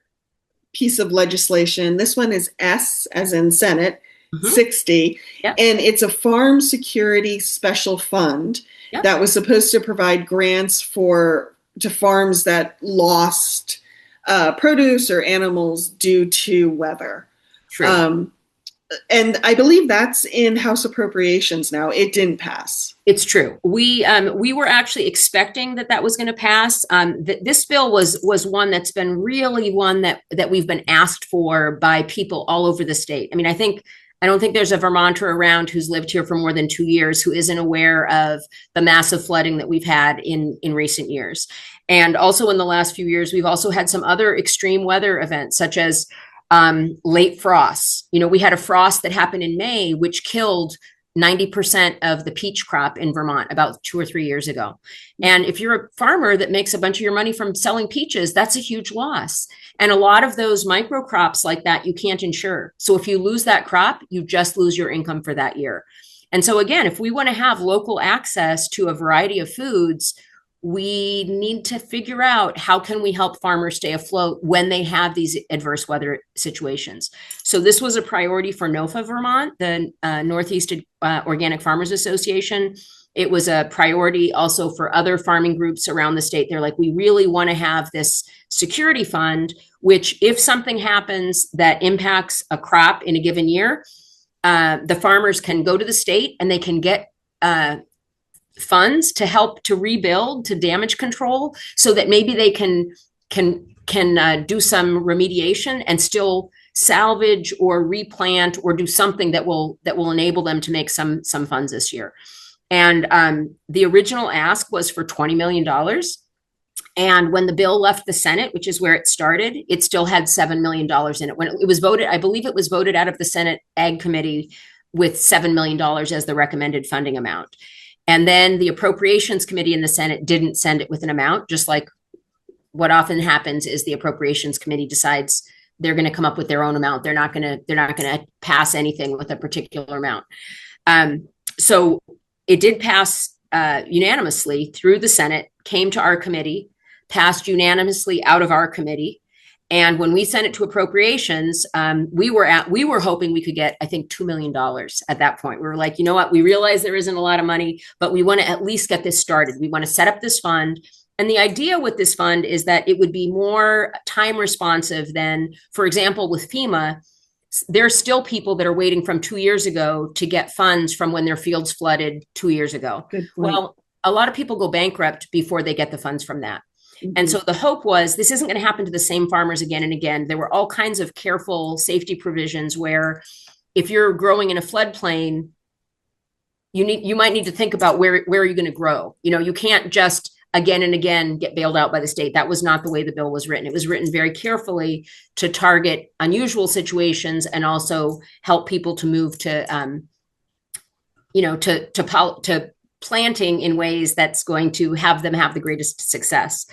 piece of legislation. This one is S, as in Senate, Mm-hmm. 60, Yep. and it's a farm security special fund Yep. that was supposed to provide grants to farms that lost produce or animals due to weather. True. Um, and I believe that's in House Appropriations now. It didn't pass. It's true. We were actually expecting that was going to pass. This bill was one that's been really one that we've been asked for by people all over the state. I mean, I don't think there's a Vermonter around who's lived here for more than 2 years who isn't aware of the massive flooding that we've had in recent years. And also in the last few years, we've also had some other extreme weather events, such as late frosts. We had a frost that happened in May, which killed 90% of the peach crop in Vermont about 2 or 3 years ago. And if you're a farmer that makes a bunch of your money from selling peaches, that's a huge loss. And a lot of those micro crops like that, you can't insure. So if you lose that crop, you just lose your income for that year. And so again, if we want to have local access to a variety of foods, we need to figure out how can we help farmers stay afloat when they have these adverse weather situations. So this was a priority for NOFA Vermont, the Northeast Organic Farmers Association. It was a priority also for other farming groups around the state. They're like, we really want to have this security fund, which if something happens that impacts a crop in a given year, the farmers can go to the state and they can get funds to help to rebuild, to damage control, so that maybe they can do some remediation and still salvage or replant or do something that will enable them to make some funds this year. And the original ask was for $20 million. And when the bill left the Senate, which is where it started, it still had $7 million in it. When it was voted, I believe it was voted out of the Senate Ag Committee with $7 million as the recommended funding amount. And then the Appropriations Committee in the Senate didn't send it with an amount, just like what often happens is the Appropriations Committee decides they're going to come up with their own amount. They're not going to pass anything with a particular amount. So it did pass unanimously through the Senate, came to our committee, passed unanimously out of our committee. And when we sent it to appropriations, we were hoping we could get, I think, $2 million at that point. We were like, you know what? We realize there isn't a lot of money, but we want to at least get this started. We want to set up this fund. And the idea with this fund is that it would be more time responsive than, for example, with FEMA. There's still people that are waiting from 2 years ago to get funds from when their fields flooded 2 years ago. Good point. Well, a lot of people go bankrupt before they get the funds from that. Mm-hmm. And so the hope was this isn't going to happen to the same farmers again and again. There were all kinds of careful safety provisions where if you're growing in a floodplain, you might need to think about where are you going to grow. You can't just again and again get bailed out by the state. That was not the way the bill was written. It was written very carefully to target unusual situations and also help people to move to planting in ways that's going to have them have the greatest success.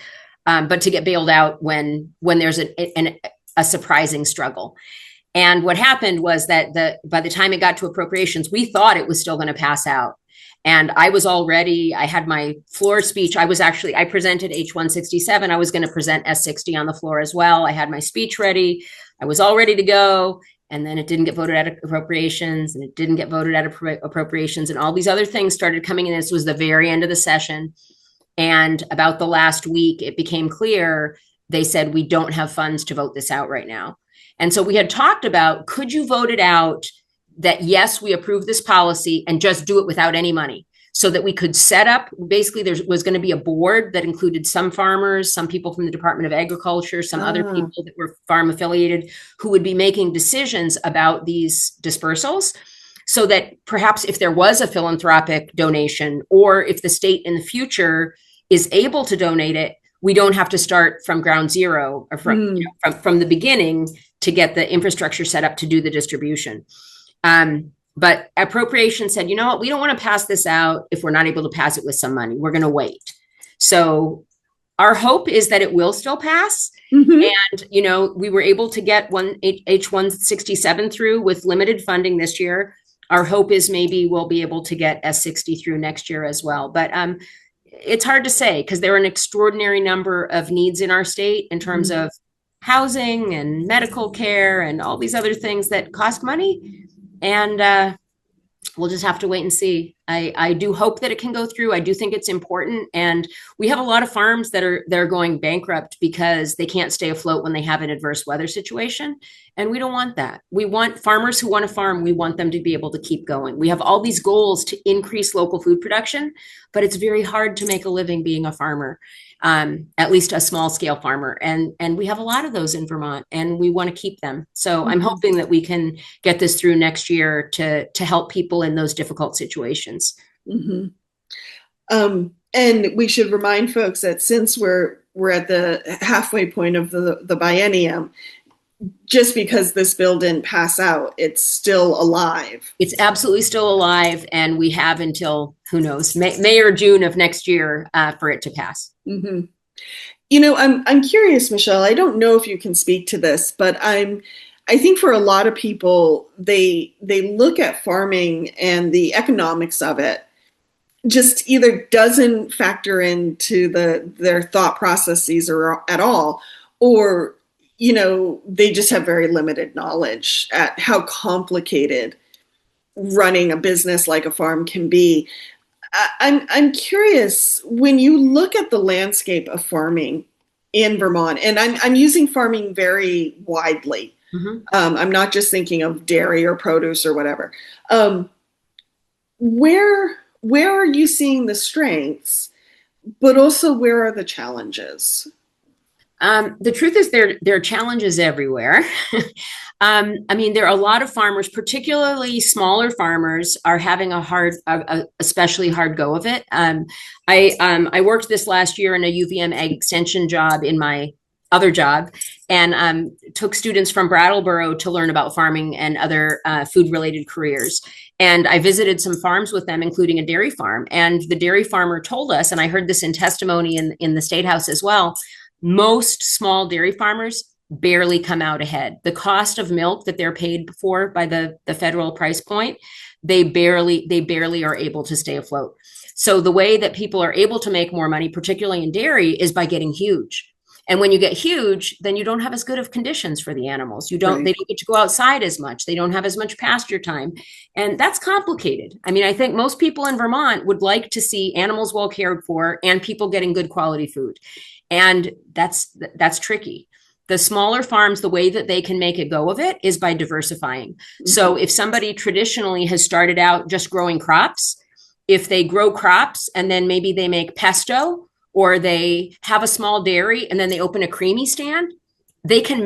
but to get bailed out when there's a surprising struggle. And what happened was that by the time it got to appropriations, we thought it was still going to pass out. And I had my floor speech. I presented H167. I was going to present S60 on the floor as well. I had my speech ready. I was all ready to go. And then it didn't get voted out of appropriations, and it didn't get voted out of appropriations. And all these other things started coming in. This was the very end of the session. And about the last week, it became clear. They said, we don't have funds to vote this out right now. And so we had talked about, could you vote it out that, yes, we approve this policy and just do it without any money, so that we could set up, basically there was going to be a board that included some farmers, some people from the Department of Agriculture, some other people that were farm affiliated, who would be making decisions about these dispersals, so that perhaps if there was a philanthropic donation, or if the state in the future is able to donate it, we don't have to start from ground zero, or from the beginning, to get the infrastructure set up to do the distribution. But appropriation said, you know what, we don't want to pass this out if we're not able to pass it with some money. We're going to wait. So our hope is that it will still pass. And, we were able to get H167 through with limited funding this year. Our hope is maybe we'll be able to get S60 through next year as well. But it's hard to say, because there are an extraordinary number of needs in our state in terms of housing and medical care and all these other things that cost money. And we'll just have to wait and see. I do hope that it can go through. I do think it's important. And we have a lot of farms that are going bankrupt because they can't stay afloat when they have an adverse weather situation. And we don't want that. We want farmers who want to farm. We want them to be able to keep going. We have all these goals to increase local food production, but it's very hard to make a living being a farmer. At least a small scale farmer. And we have a lot of those in Vermont, and we want to keep them. So I'm hoping that we can get this through next year to help people in those difficult situations. And we should remind folks that since we're at the halfway point of the biennium, just because this bill didn't pass out, it's still alive. It's absolutely still alive, and we have until, who knows, May or June of next year for it to pass. I'm curious, Michelle. I don't know if you can speak to this, but I think for a lot of people, they look at farming and the economics of it just either doesn't factor into their thought processes or at all, or they just have very limited knowledge at how complicated running a business like a farm can be. I'm curious, when you look at the landscape of farming in Vermont, and I'm using farming very widely. I'm not just thinking of dairy or produce or whatever. Where are you seeing the strengths, but also where are the challenges? The truth is there are challenges everywhere. There are a lot of farmers, particularly smaller farmers, are having especially hard go of it. I worked this last year in a UVM ag extension job in my other job, and took students from Brattleboro to learn about farming and other food related careers. And I visited some farms with them, including a dairy farm. And the dairy farmer told us, and I heard this in testimony in the State House as well, most small dairy farmers barely come out ahead. The cost of milk that they're paid for by the federal price point, they barely are able to stay afloat. So the way that people are able to make more money, particularly in dairy, is by getting huge. And when you get huge, then you don't have as good of conditions for the animals. They don't get to go outside as much. They don't have as much pasture time. And that's complicated. I think most people in Vermont would like to see animals well cared for and people getting good quality food. And that's tricky. The smaller farms, the way that they can make a go of it is by diversifying. So if somebody traditionally has started out just growing crops, if they grow crops and then maybe they make pesto, or they have a small dairy and then they open a creamy stand, they can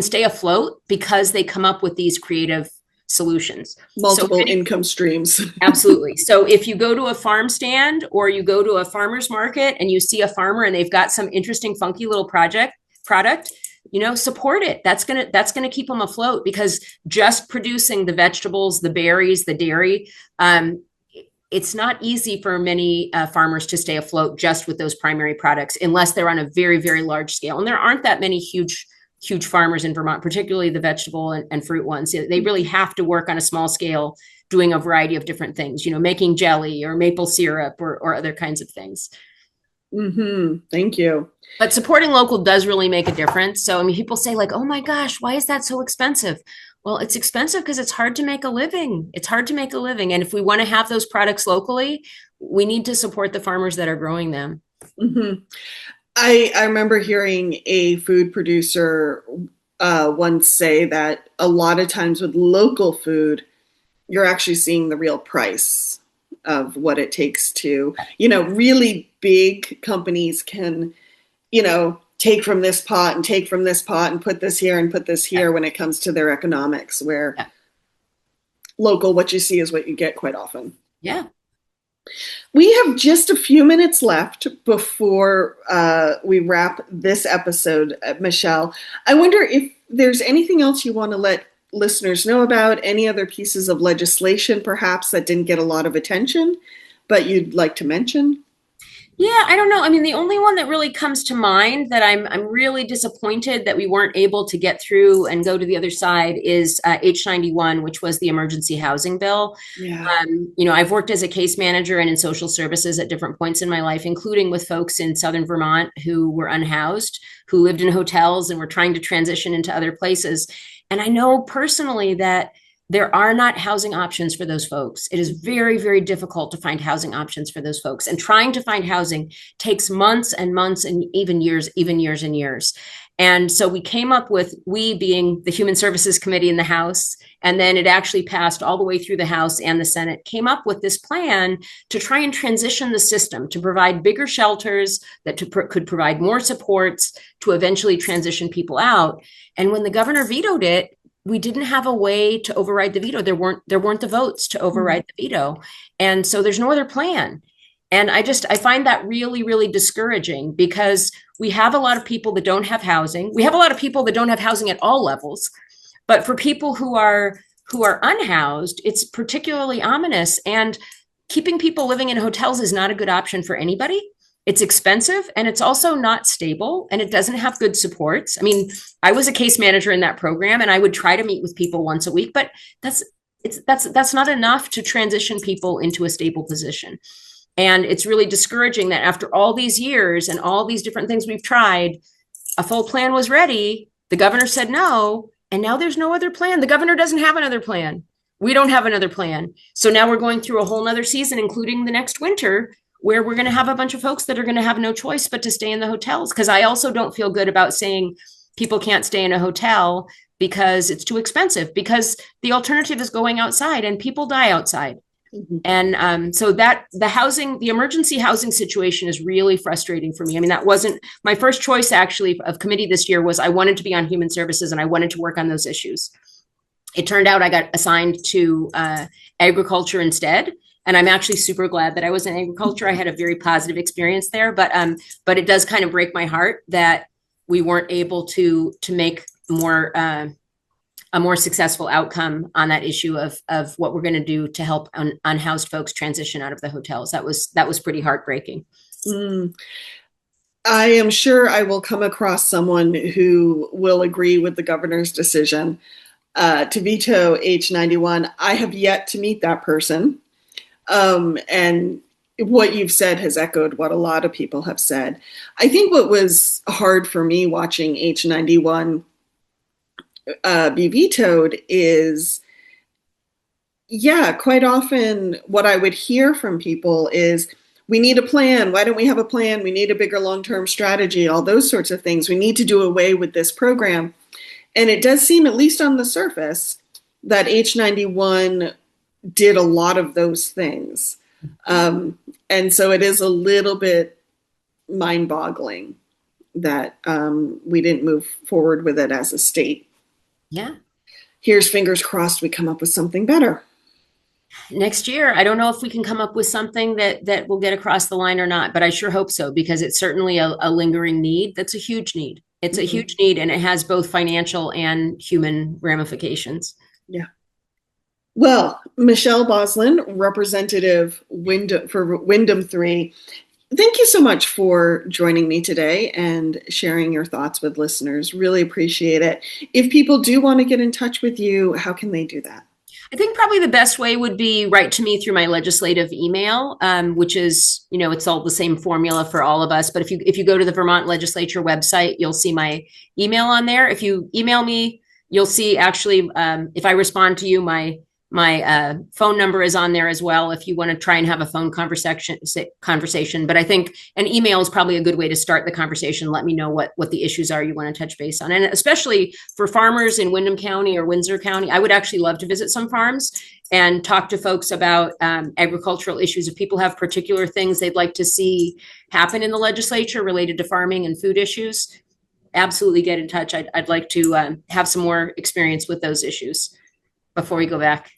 stay afloat because they come up with these creative solutions. Multiple income streams. Absolutely. So if you go to a farm stand or you go to a farmer's market and you see a farmer and they've got some interesting, funky little product, support it. That's gonna keep them afloat, because just producing the vegetables, the berries, the dairy, it's not easy for many farmers to stay afloat just with those primary products unless they're on a very, very large scale. And there aren't that many huge farmers in Vermont, particularly the vegetable and fruit ones. They really have to work on a small scale doing a variety of different things, making jelly or maple syrup or other kinds of things. Thank you. But supporting local does really make a difference. So, I mean, people say, like, oh my gosh, why is that so expensive? Well, it's expensive because it's hard to make a living. It's hard to make a living. And if we want to have those products locally, we need to support the farmers that are growing them. hmm I remember hearing a food producer once say that a lot of times with local food, you're actually seeing the real price of what it takes to, really big companies can, take from this pot and take from this pot and put this here and put this here when it comes to their economics, where Yeah. local, what you see is what you get quite often. Yeah. We have just a few minutes left before we wrap this episode, Michelle. I wonder if there's anything else you want to let listeners know about, any other pieces of legislation perhaps that didn't get a lot of attention, but you'd like to mention? Yeah, I don't know. I mean, the only one that really comes to mind that I'm really disappointed that we weren't able to get through and go to the other side is H91, which was the emergency housing bill. Yeah. I've worked as a case manager and in social services at different points in my life, including with folks in Southern Vermont who were unhoused, who lived in hotels and were trying to transition into other places. And I know personally that there are not housing options for those folks. It is very, very difficult to find housing options for those folks. And trying to find housing takes months and months and even years and years. And so we came up with, we being the Human Services Committee in the House, and then it actually passed all the way through the House and the Senate, came up with this plan to try and transition the system, to provide bigger shelters that could provide more supports to eventually transition people out. And when the governor vetoed it, we didn't have a way to override the veto. There weren't the votes to override the veto. And so there's no other plan. And I find that really, really discouraging because we have a lot of people that don't have housing. We have a lot of people that don't have housing at all levels. But for people who are unhoused, it's particularly ominous. And keeping people living in hotels is not a good option for anybody. It's expensive and it's also not stable and it doesn't have good supports. I mean, I was a case manager in that program and I would try to meet with people once a week, but that's not enough to transition people into a stable position. And it's really discouraging that after all these years and all these different things we've tried, a full plan was ready. The governor said no, and now there's no other plan. The governor doesn't have another plan. We don't have another plan. So now we're going through a whole nother season, including the next winter, where we're going to have a bunch of folks that are going to have no choice but to stay in the hotels. Because I also don't feel good about saying people can't stay in a hotel because it's too expensive, because the alternative is going outside and people die outside. And so that the emergency housing situation is really frustrating for me. I mean, that wasn't my first choice actually of committee this year. Was I wanted to be on human services and I wanted to work on those issues. It turned out I got assigned to agriculture instead. And I'm actually super glad that I was in agriculture. I had a very positive experience there, but it does kind of break my heart that we weren't able to make a more successful outcome on that issue of what we're going to do to help unhoused folks transition out of the hotels. That was pretty heartbreaking. I am sure I will come across someone who will agree with the governor's decision to veto H91. I have yet to meet that person. And what you've said has echoed what a lot of people have said. I think what was hard for me watching H91 be vetoed is, quite often what I would hear from people is, we need a plan. Why don't we have a plan? We need a bigger long-term strategy, all those sorts of things. We need to do away with this program. And it does seem, at least on the surface, that H91 did a lot of those things. And so it is a little bit mind-boggling that we didn't move forward with it as a state. Yeah. Here's fingers crossed we come up with something better. Next year, I don't know if we can come up with something that will get across the line or not, but I sure hope so, because it's certainly a lingering need. That's a huge need. It's a huge need, and it has both financial and human ramifications. Yeah. Well, Michelle Bos-Lun, Representative for Wyndham 3, thank you so much for joining me today and sharing your thoughts with listeners. Really appreciate it. If people do want to get in touch with you, how can they do that? I think probably the best way would be write to me through my legislative email, which is, it's all the same formula for all of us. But if you go to the Vermont Legislature website, you'll see my email on there. If you email me, you'll see actually if I respond to you, my phone number is on there as well. If you want to try and have a phone conversation, but I think an email is probably a good way to start the conversation. Let me know what the issues are you want to touch base on, and especially for farmers in Windham County or Windsor County, I would actually love to visit some farms and talk to folks about agricultural issues. If people have particular things they'd like to see happen in the legislature related to farming and food issues, absolutely get in touch. I'd like to have some more experience with those issues before we go back.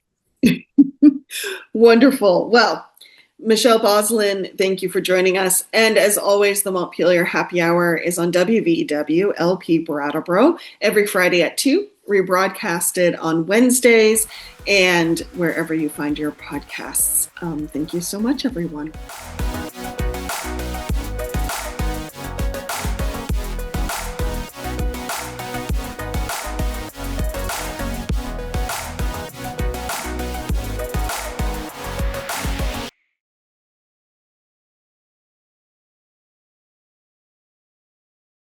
Wonderful. Well, Michelle Bos-Lun, thank you for joining us. And as always, the Montpelier Happy Hour is on WVEW LP Brattleboro every Friday at 2, rebroadcasted on Wednesdays and wherever you find your podcasts. Thank you so much, everyone.